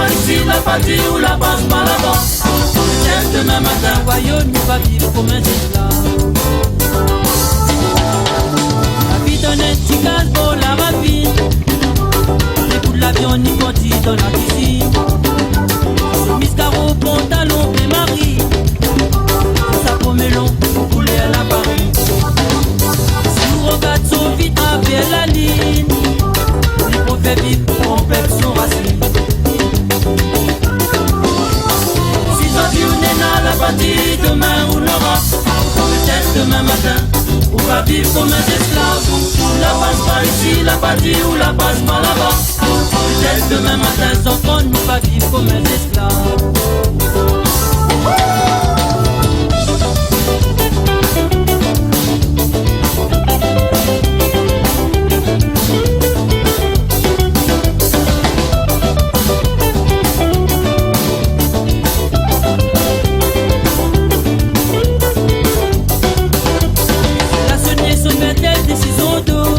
pas ici la patrie ou la passe par là-bas. Peut-être demain matin, royaume nous va vivre comme un esclave. La vie d'un esticage pour la rapide. Les bouts de l'avion ni conti dans la cuisine. Miscaro, pantalon et mari. Ça pommelon, pour couler à la Paris. Si nous regardons son vite avec la ligne, les prophètes vivent pour perdre son racine. Si aujourd'hui on est dans la patrie, demain on aura. Peut-être demain matin, on va vivre comme un esclave. La passe par ici, la patrie ou la passe par là-bas. Peut-être demain matin, Les enfants nous va vivre comme un esclave. La sonnerie se met des décisions d'eau.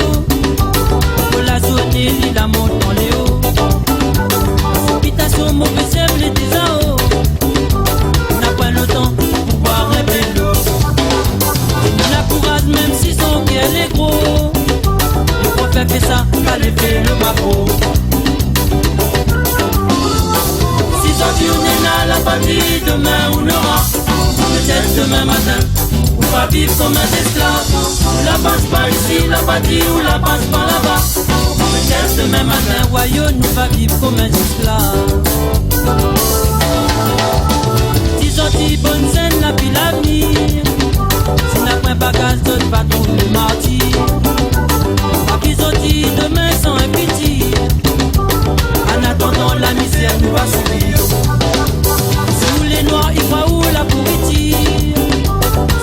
Pour la sonnerie, la monte dans les hauts. Habitation mauvaise sève les désahauts. On n'a pas le temps pour pouvoir rêver l'eau. On a courage même si son cœur est gros. Le prophète fait ça, fallait faire le mapot. si aujourd'hui on est dans la patrie, demain on aura. Peut-être demain matin, on va vivre comme un esclave. La passe par ici, la patrie ou la passe par là-bas. Peut-être demain matin, Un royaume nous va vivre comme un esclave. Disons-tu bonne scène la puis l'avenir. Si n'a pas un bagage de pas trouver martyr. Disons-tu demain sans un pitié. En attendant la misère nous va subir. Sous les noirs il va où la pourriture.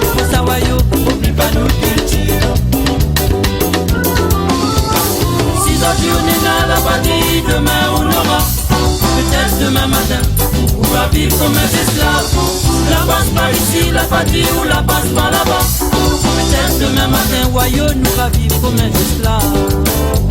C'est pour ça royaume, oublie pas nos cultures. si aujourd'hui on est dans la patrie, demain on aura. Peut-être demain matin, on va vivre comme un esclave. La passe par ici, la patrie ou la passe par là-bas. Peut-être demain matin, Un royaume nous va vivre comme un esclave.